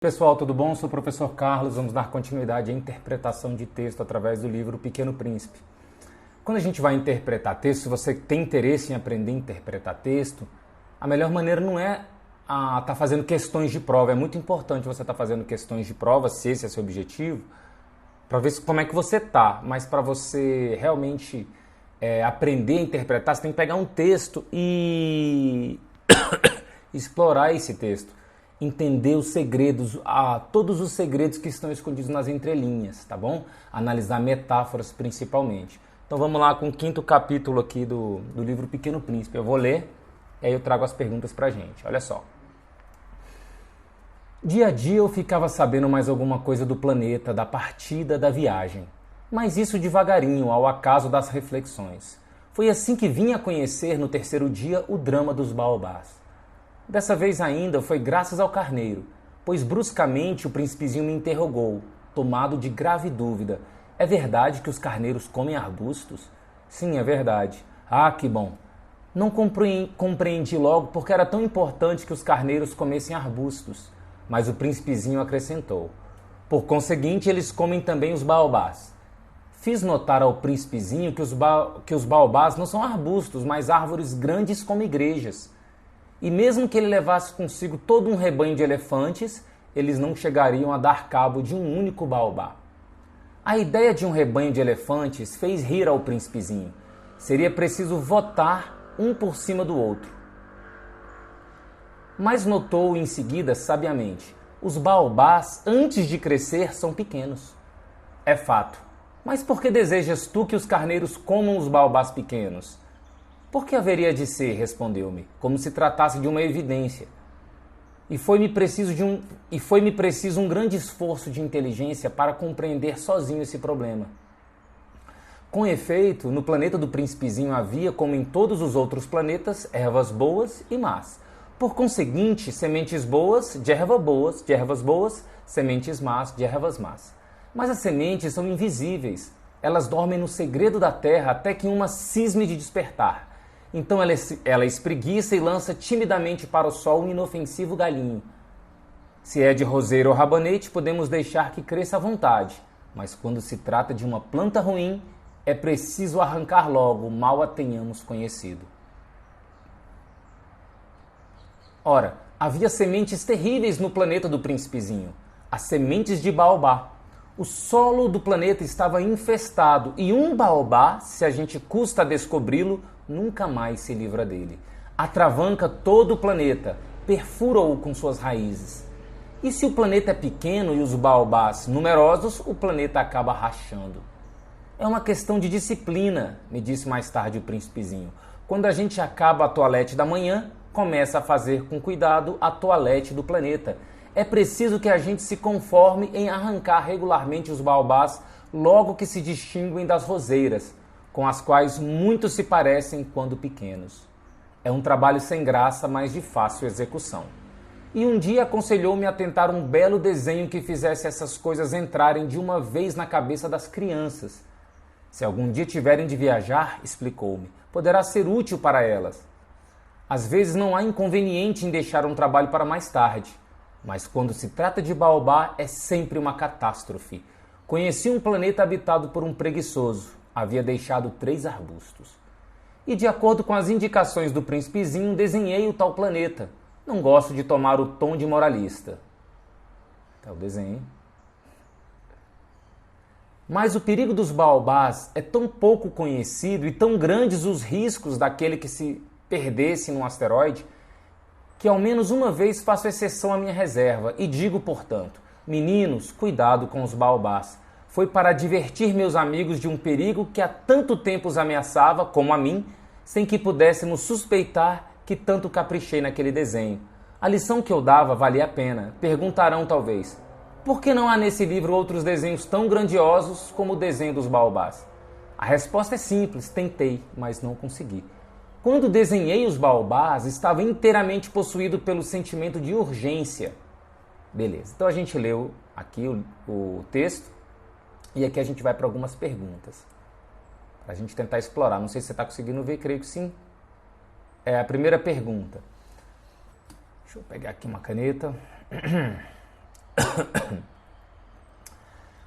Pessoal, tudo bom? Sou o professor Carlos. Vamos dar continuidade à interpretação de texto através do livro Pequeno Príncipe. Quando a gente vai interpretar texto, se você tem interesse em aprender a interpretar texto, a melhor maneira não é estar fazendo questões de prova. É muito importante você estar fazendo questões de prova, se esse é seu objetivo, para ver como é que você está. Mas para você realmente aprender a interpretar, você tem que pegar um texto e explorar esse texto. Entender os segredos, todos os segredos que estão escondidos nas entrelinhas, tá bom? Analisar metáforas principalmente. Então vamos lá com o quinto capítulo aqui do livro Pequeno Príncipe. Eu vou ler e aí eu trago as perguntas pra gente. Olha só. Dia a dia eu ficava sabendo mais alguma coisa do planeta, da partida, da viagem. Mas isso devagarinho, ao acaso das reflexões. Foi assim que vim a conhecer no terceiro dia o drama dos baobás. Dessa vez ainda foi graças ao carneiro, pois bruscamente o príncipezinho me interrogou, tomado de grave dúvida. É verdade que os carneiros comem arbustos? Sim, é verdade. Ah, que bom. Não compreendi logo porque era tão importante que os carneiros comessem arbustos, mas o príncipezinho acrescentou. Por conseguinte, eles comem também os baobás. Fiz notar ao príncipezinho que os baobás não são arbustos, mas árvores grandes como igrejas. E mesmo que ele levasse consigo todo um rebanho de elefantes, eles não chegariam a dar cabo de um único baobá. A ideia de um rebanho de elefantes fez rir ao príncipezinho. Seria preciso votar um por cima do outro. Mas notou em seguida, sabiamente, os baobás, antes de crescer, são pequenos. É fato. Mas por que desejas tu que os carneiros comam os baobás pequenos? Por que haveria de ser? Respondeu-me, como se tratasse de uma evidência. E foi-me preciso um grande esforço de inteligência para compreender sozinho esse problema. Com efeito, no planeta do príncipezinho havia, como em todos os outros planetas, ervas boas e más. Por conseguinte, sementes boas de ervas boas, sementes más de ervas más. Mas as sementes são invisíveis. Elas dormem no segredo da terra até que uma cisme de despertar. Então ela espreguiça e lança timidamente para o sol um inofensivo galinho. Se é de roseiro ou rabanete, podemos deixar que cresça à vontade. Mas quando se trata de uma planta ruim, é preciso arrancar logo, mal a tenhamos conhecido. Ora, havia sementes terríveis no planeta do príncipezinho. As sementes de baobá. O solo do planeta estava infestado e um baobá, se a gente custa descobri-lo, nunca mais se livra dele. Atravanca todo o planeta, perfura-o com suas raízes. E se o planeta é pequeno e os baobás numerosos, o planeta acaba rachando. É uma questão de disciplina, me disse mais tarde o príncipezinho. Quando a gente acaba a toalete da manhã, começa a fazer com cuidado a toalete do planeta. É preciso que a gente se conforme em arrancar regularmente os baobás logo que se distinguem das roseiras, com as quais muitos se parecem quando pequenos. É um trabalho sem graça, mas de fácil execução. E um dia aconselhou-me a tentar um belo desenho que fizesse essas coisas entrarem de uma vez na cabeça das crianças. Se algum dia tiverem de viajar, explicou-me, poderá ser útil para elas. Às vezes não há inconveniente em deixar um trabalho para mais tarde, mas quando se trata de baobá é sempre uma catástrofe. Conheci um planeta habitado por um preguiçoso. Havia deixado 3 arbustos. E de acordo com as indicações do príncipezinho, desenhei o tal planeta. Não gosto de tomar o tom de moralista. Tá o desenho. Mas o perigo dos baobás é tão pouco conhecido e tão grandes os riscos daquele que se perdesse num asteroide, que ao menos uma vez faço exceção à minha reserva e digo, portanto, meninos, cuidado com os baobás. Foi para advertir meus amigos de um perigo que há tanto tempo os ameaçava, como a mim, sem que pudéssemos suspeitar que tanto caprichei naquele desenho. A lição que eu dava valia a pena. Perguntarão talvez, por que não há nesse livro outros desenhos tão grandiosos como o desenho dos baobás? A resposta é simples, tentei, mas não consegui. Quando desenhei os baobás, estava inteiramente possuído pelo sentimento de urgência. Beleza, então a gente leu aqui o texto. E aqui a gente vai para algumas perguntas, para a gente tentar explorar. Não sei se você está conseguindo ver, creio que sim. É a primeira pergunta. Deixa eu pegar aqui uma caneta.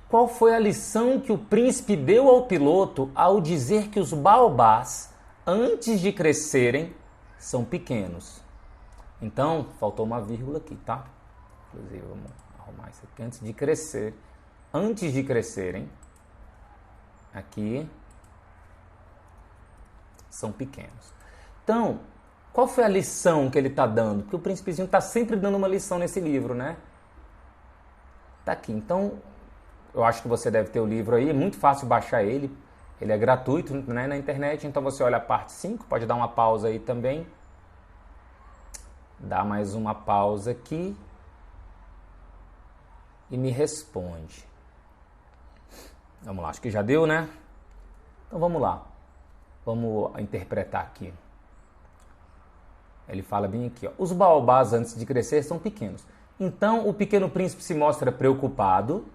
Qual foi a lição que o príncipe deu ao piloto ao dizer que os baobás, antes de crescerem, são pequenos? Então, faltou uma vírgula aqui, tá? Inclusive, vamos arrumar isso aqui. Antes de crescerem, aqui, são pequenos. Então, qual foi a lição que ele está dando? Porque o príncipezinho está sempre dando uma lição nesse livro, né? Tá aqui. Então, eu acho que você deve ter o livro aí. É muito fácil baixar ele. Ele é gratuito, né, na internet. Então, você olha a parte 5. Pode dar uma pausa aí também. Dá mais uma pausa aqui. E me responde. Vamos lá. Acho que já deu, né? Então, vamos lá. Vamos interpretar aqui. Ele fala bem aqui, ó. Os baobás, antes de crescer, são pequenos. Então, o Pequeno Príncipe se mostra preocupado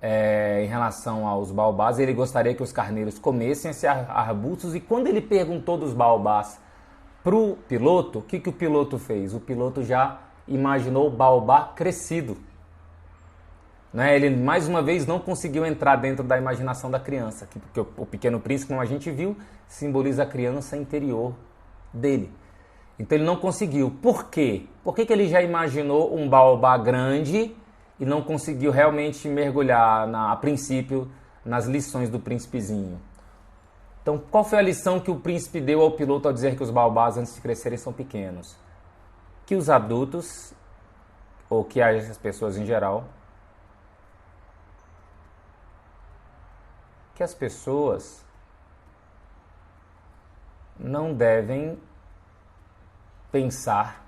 em relação aos baobás. Ele gostaria que os carneiros comessem esses arbustos. E quando ele perguntou dos baobás para o piloto, o que o piloto fez? O piloto já imaginou o baobá crescido. Né? Ele, mais uma vez, não conseguiu entrar dentro da imaginação da criança. Porque o Pequeno Príncipe, como a gente viu, simboliza a criança interior dele. Então ele não conseguiu. Por quê? Por que ele já imaginou um baobá grande e não conseguiu realmente mergulhar, a princípio, nas lições do príncipezinho? Então, qual foi a lição que o príncipe deu ao piloto ao dizer que os baobás, antes de crescerem, são pequenos? Que os adultos, ou que as pessoas em geral, que as pessoas não devem pensar,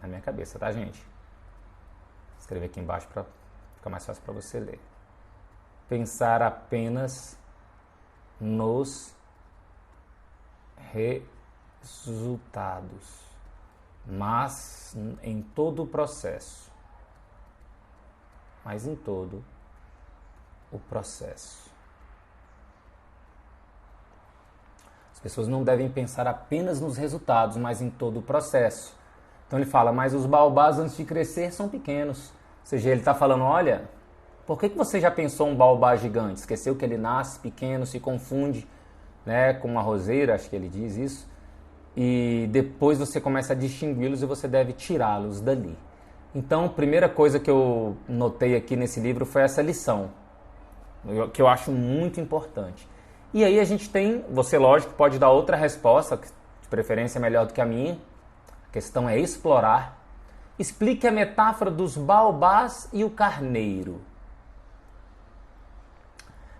na minha cabeça, tá, gente? Vou escrever aqui embaixo para ficar mais fácil para você ler. Pensar apenas nos resultados, mas em todo o processo. Mas em todo o processo. As pessoas não devem pensar apenas nos resultados, mas em todo o processo. Então ele fala, mas os baobás antes de crescer são pequenos. Ou seja, ele está falando, olha, por que você já pensou um baobá gigante? Esqueceu que ele nasce pequeno, se confunde, né, com uma roseira, acho que ele diz isso. E depois você começa a distingui-los e você deve tirá-los dali. Então, a primeira coisa que eu notei aqui nesse livro foi essa lição, que eu acho muito importante. E aí a gente tem, você lógico pode dar outra resposta, de preferência melhor do que a minha. A questão é explorar. Explique a metáfora dos baobás e o carneiro.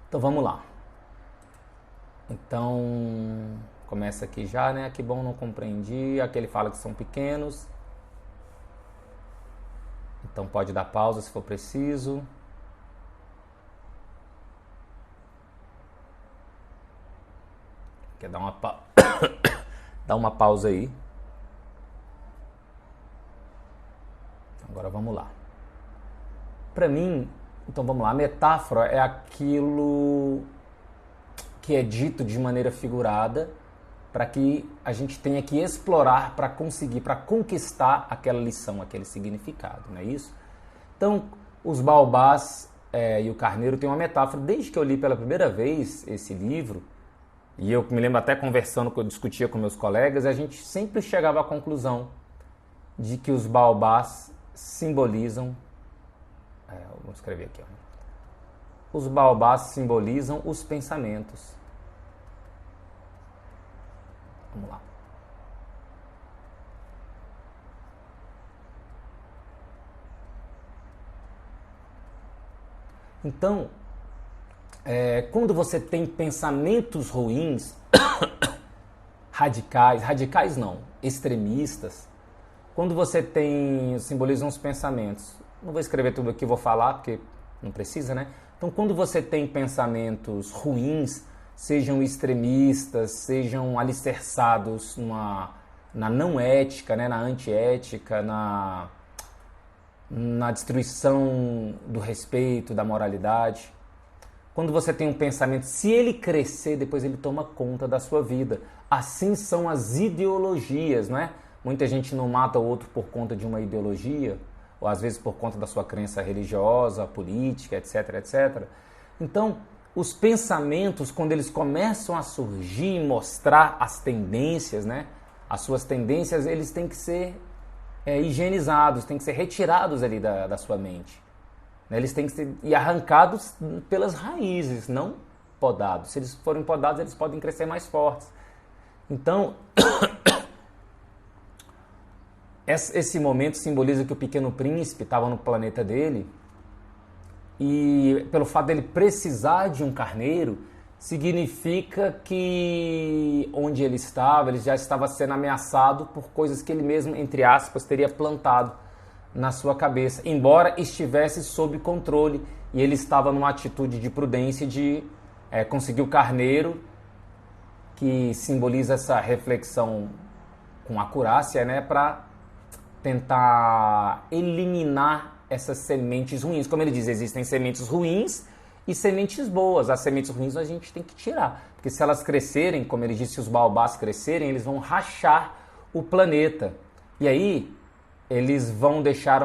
Então vamos lá. Então, começa aqui já, né? Que bom, não compreendi. Aqui ele fala que são pequenos. Então pode dar pausa se for preciso. Quer dar dar uma pausa aí. Agora vamos lá. Para mim, então vamos lá. A metáfora é aquilo que é dito de maneira figurada para que a gente tenha que explorar para conseguir, para conquistar aquela lição, aquele significado, não é isso? Então, os baobás e o carneiro têm uma metáfora. Desde que eu li pela primeira vez esse livro, e eu me lembro até conversando, que eu discutia com meus colegas, a gente sempre chegava à conclusão de que os baobás simbolizam... vou escrever aqui. Ó. Os baobás simbolizam os pensamentos. Vamos lá. Então, quando você tem pensamentos ruins, radicais não, extremistas, quando você simbolizam os pensamentos, não vou escrever tudo aqui, vou falar, porque não precisa, né? Então, quando você tem pensamentos ruins, sejam extremistas, sejam alicerçados na não ética, né? Na antiética, na destruição do respeito, da moralidade. Quando você tem um pensamento, se ele crescer, depois ele toma conta da sua vida. Assim são as ideologias, não é? Muita gente não mata o outro por conta de uma ideologia, ou às vezes por conta da sua crença religiosa, política, etc, etc. Então, os pensamentos, quando eles começam a surgir e mostrar as tendências, né? As suas tendências, eles têm que ser higienizados, têm que ser retirados ali da sua mente. Eles têm que ser arrancados pelas raízes, não podados. Se eles forem podados, eles podem crescer mais fortes. Então, esse momento simboliza que o Pequeno Príncipe estava no planeta dele e pelo fato dele precisar de um carneiro, significa que onde ele já estava sendo ameaçado por coisas que ele mesmo, entre aspas, teria plantado na sua cabeça, embora estivesse sob controle e ele estava numa atitude de prudência de conseguir o carneiro, que simboliza essa reflexão com acurácia, né, para tentar eliminar essas sementes ruins. Como ele diz, existem sementes ruins e sementes boas. As sementes ruins a gente tem que tirar, porque se elas crescerem, como ele disse, se os baobás crescerem, eles vão rachar o planeta. E aí eles vão deixar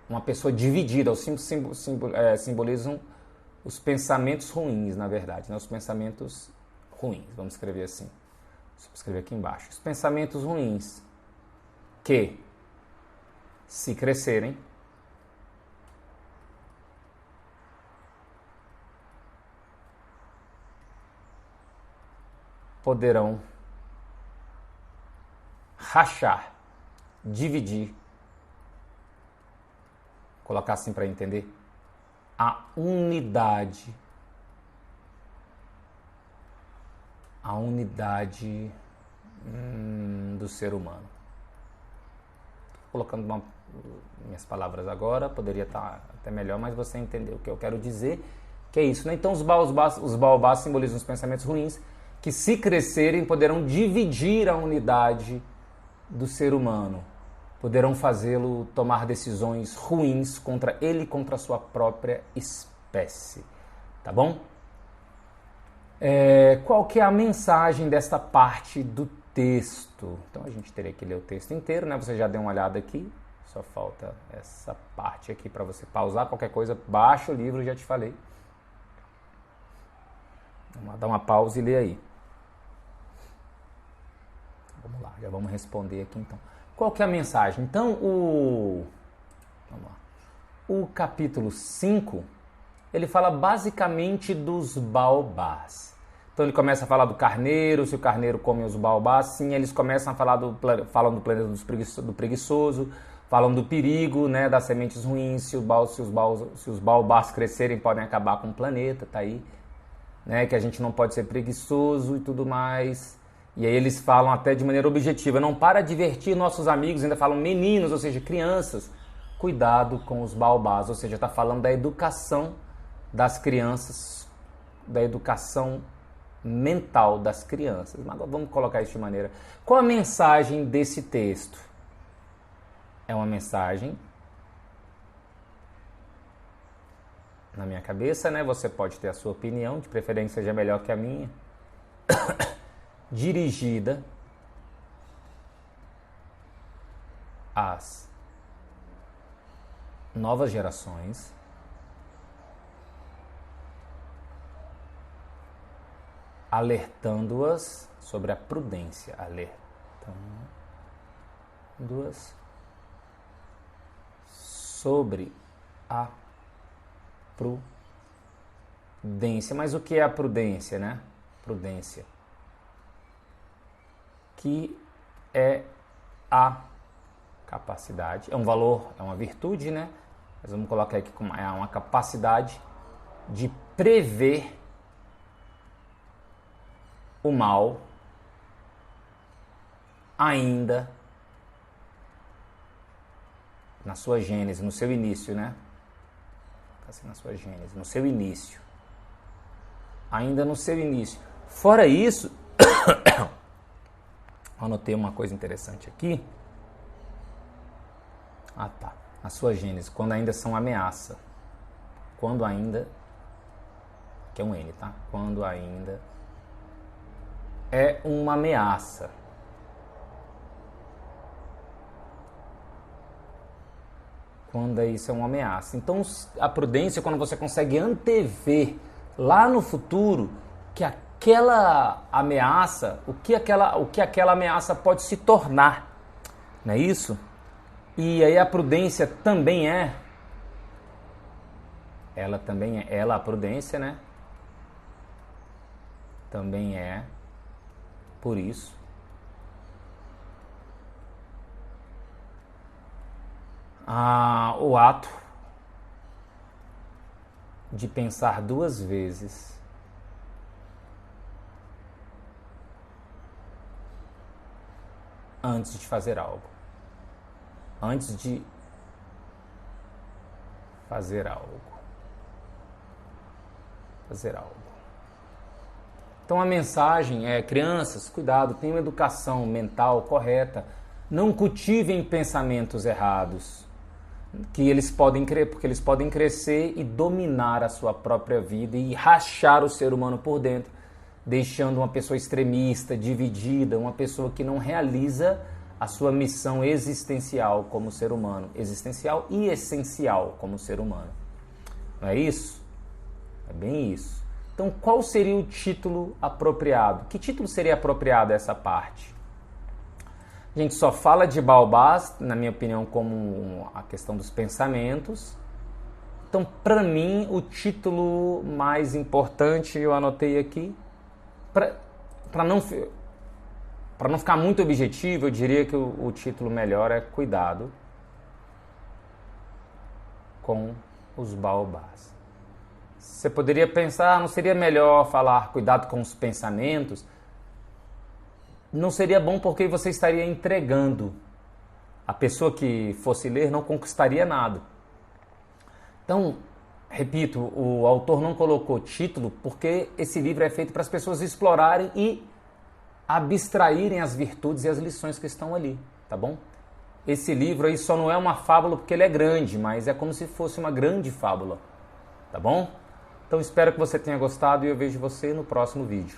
uma pessoa dividida. Os símbolos simbolizam os pensamentos ruins, na verdade, né? Os pensamentos ruins, vamos escrever assim. Vou escrever aqui embaixo. Os pensamentos ruins que, se crescerem, poderão rachar, dividir, colocar assim para entender, a unidade do ser humano. Estou colocando minhas palavras agora, poderia estar até melhor, mas você entendeu o que eu quero dizer, que é isso, né? Então os baobás simbolizam os pensamentos ruins, que se crescerem poderão dividir a unidade do ser humano, poderão fazê-lo tomar decisões ruins contra ele e contra a sua própria espécie, tá bom? Qual que é a mensagem desta parte do texto? Então a gente teria que ler o texto inteiro, né? Você já deu uma olhada aqui, só falta essa parte aqui para você pausar. Qualquer coisa, baixa o livro, já te falei. Vamos dar uma pausa e ler aí. Vamos lá, já vamos responder aqui então. Qual que é a mensagem? Então vamos lá. O capítulo 5, ele fala basicamente dos baobás. Então ele começa a falar do carneiro, se o carneiro come os baobás, sim, eles começam a falar falam do planeta do preguiçoso, falam do perigo, né, das sementes ruins, se os baobás crescerem podem acabar com o planeta, tá aí, né, que a gente não pode ser preguiçoso e tudo mais. E aí eles falam até de maneira objetiva, não para divertir nossos amigos, ainda falam meninos, ou seja, crianças, cuidado com os baobás, ou seja, está falando da educação das crianças, da educação mental das crianças. Mas agora vamos colocar isso de maneira... Qual a mensagem desse texto? É uma mensagem, na minha cabeça, né? Você pode ter a sua opinião, de preferência seja melhor que a minha, dirigida às novas gerações, alertando-as sobre a prudência, alertando-as sobre a prudência. Mas o que é a prudência, né? Prudência, que é a capacidade, é um valor, é uma virtude, né? Mas vamos colocar aqui como é uma capacidade de prever o mal ainda na sua gênese, no seu início, né? Assim, na sua gênese, no seu início. Ainda no seu início. Fora isso, anotei uma coisa interessante aqui. Ah, tá. Na sua gênese, quando ainda são ameaça. Quando ainda, que é um N, tá? Quando ainda é uma ameaça. quando isso é uma ameaça. Então, a prudência é quando você consegue antever lá no futuro que aquela ameaça, o que aquela ameaça pode se tornar, não é isso? E aí a prudência também a prudência, né? Também é, por isso, o ato de pensar duas vezes antes de fazer algo. Antes de fazer algo. Então a mensagem é: crianças, cuidado, tenham educação mental correta. Não cultivem pensamentos errados, porque eles podem crescer e dominar a sua própria vida e rachar o ser humano por dentro, deixando uma pessoa extremista, dividida, uma pessoa que não realiza a sua missão existencial como ser humano, existencial e essencial como ser humano. Não é isso? É bem isso. Então, qual seria o título apropriado? Que título seria apropriado a essa parte? A gente só fala de Baobás, na minha opinião, como a questão dos pensamentos. Então, para mim, o título mais importante, eu anotei aqui, para não ficar muito objetivo, eu diria que o título melhor é Cuidado com os Baobás. Você poderia pensar, não seria melhor falar cuidado com os pensamentos? Não seria bom porque você estaria entregando. A pessoa que fosse ler não conquistaria nada. Então, repito, o autor não colocou título porque esse livro é feito para as pessoas explorarem e abstraírem as virtudes e as lições que estão ali, tá bom? Esse livro aí só não é uma fábula porque ele é grande, mas é como se fosse uma grande fábula, tá bom? Então espero que você tenha gostado e eu vejo você no próximo vídeo.